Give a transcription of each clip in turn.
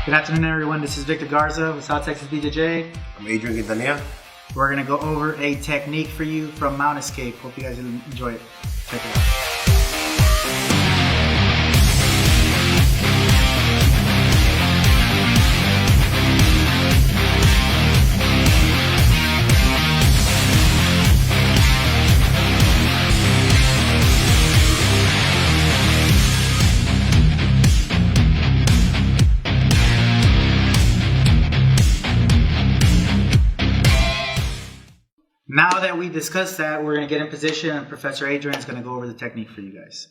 Good afternoon, everyone. This is Victor Garza with South Texas BJJ. I'm Adrian Quintanilla. We're going to go over a technique for you from Mount Escape. Hope you guys enjoy it. Check it out. Now that we discussed that, we're going to get in position and Professor Adrian is going to go over the technique for you guys.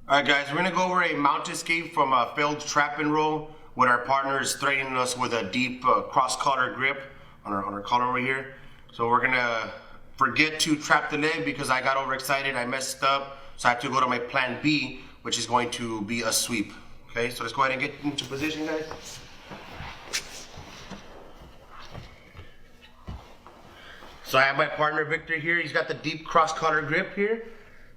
Alright guys, we're going to go over a mount escape from a failed trap and roll with our partners threatening us with a deep cross collar grip on our collar over here. So we're going to forget to trap the leg because I got overexcited, I messed up, so I have to go to my plan B, which is going to be a sweep. Okay, so let's go ahead and get into position, guys. So I have my partner Victor here. He's got the deep cross collar grip here.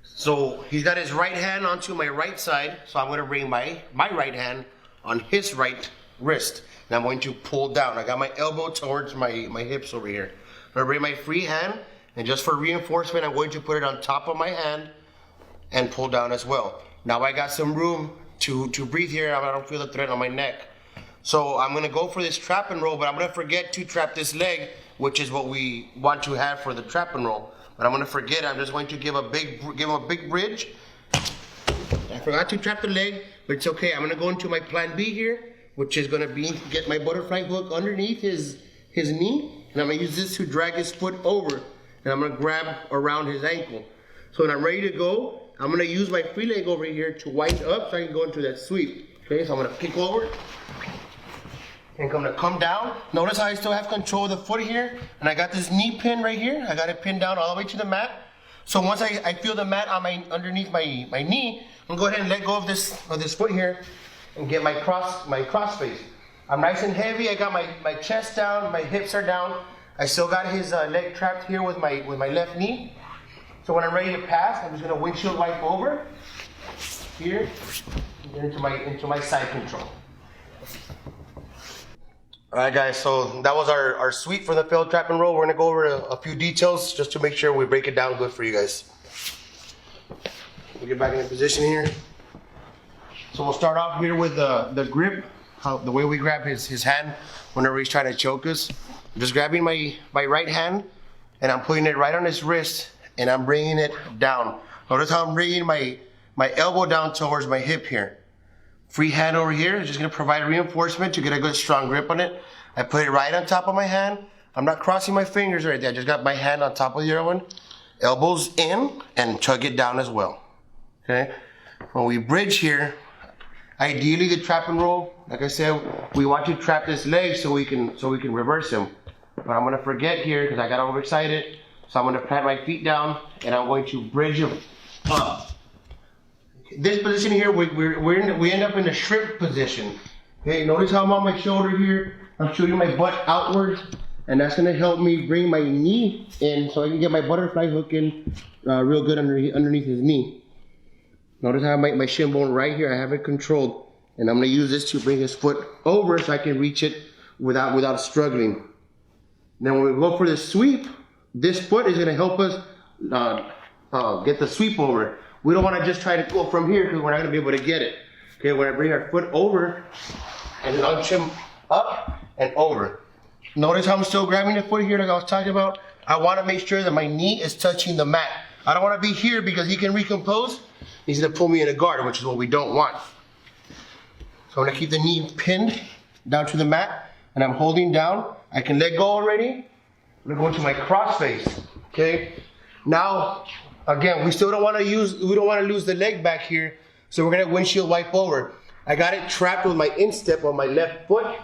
So he's got his right hand onto my right side. So I'm going to bring my right hand on his right wrist. And I'm going to pull down. I got my elbow towards my hips over here. I'm going to bring my free hand. And just for reinforcement, I'm going to put it on top of my hand and pull down as well. Now I got some room to breathe here. I don't feel the threat on my neck. So I'm going to go for this trap and roll, but I'm going to forget to trap this leg, which is what we want to have for the trap and roll. But I'm going to forget. I'm just going to give him a big bridge. I forgot to trap the leg, but it's okay. I'm going to go into my plan B here, which is going to be get my butterfly hook underneath his knee, and I'm going to use this to drag his foot over, and I'm going to grab around his ankle. So when I'm ready to go, I'm going to use my free leg over here to wind up so I can go into that sweep. Okay, so I'm going to kick over. And I'm going to come down. Notice how I still have control of the foot here. And I got this knee pin right here. I got it pinned down all the way to the mat. So once I feel the mat on underneath my knee, I'm going to go ahead and let go of this foot here and get my cross face. I'm nice and heavy. I got my chest down. My hips are down. I still got his leg trapped here with my left knee. So when I'm ready to pass, I'm just going to windshield wipe over here and get into my side control. Alright guys, so that was our sweep for the failed trap and roll. We're going to go over a few details just to make sure we break it down good for you guys. We'll get back in position here. So we'll start off here with the grip, the way we grab his hand whenever he's trying to choke us. I'm just grabbing my right hand and I'm putting it right on his wrist and I'm bringing it down. Notice how I'm bringing my elbow down towards my hip here. Free hand over here is just going to provide reinforcement to get a good strong grip on it. I put it right on top of my hand. I'm not crossing my fingers right there. I just got my hand on top of the other one. Elbows in and tug it down as well. Okay. When we bridge here, ideally the trap and roll, like I said, we want to trap this leg so we can reverse him. But I'm going to forget here because I got overexcited. So I'm going to plant my feet down and I'm going to bridge him up. This position here, we end up in the shrimp position. Okay, notice how I'm on my shoulder here. I'm shooting my butt outward, and that's going to help me bring my knee in so I can get my butterfly hook in real good underneath his knee. Notice how I have my shin bone right here. I have it controlled, and I'm going to use this to bring his foot over so I can reach it without struggling. Then when we go for the sweep, this foot is going to help us get the sweep over. We don't want to just try to go from here because we're not going to be able to get it. Okay, when I bring our foot over and launch him up and over. Notice how I'm still grabbing the foot here like I was talking about. I want to make sure that my knee is touching the mat. I don't want to be here because he can recompose. He's going to pull me in a guard, which is what we don't want. So I'm going to keep the knee pinned down to the mat and I'm holding down. I can let go already. I'm going to go into my cross face. Okay, now again, we don't want to lose the leg back here, so we're going to windshield wipe over. I got it trapped with my instep on my left foot,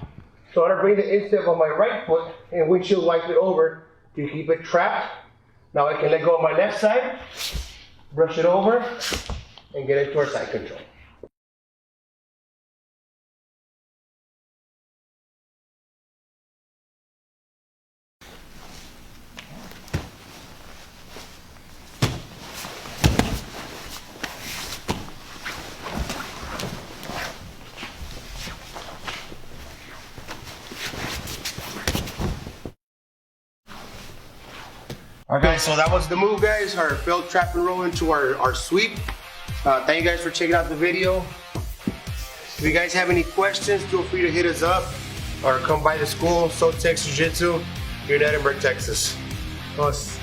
so I'm going to bring the instep on my right foot and windshield wipe it over to keep it trapped. Now I can let go of my left side, brush it over, and get into our side control. All right, Okay, guys. so that was the move, guys. Our failed trap and roll into our sweep. Thank you guys for checking out the video. If you guys have any questions, feel free to hit us up or come by the school, Sotex Jiu-Jitsu, here in Edinburgh, Texas. Boss.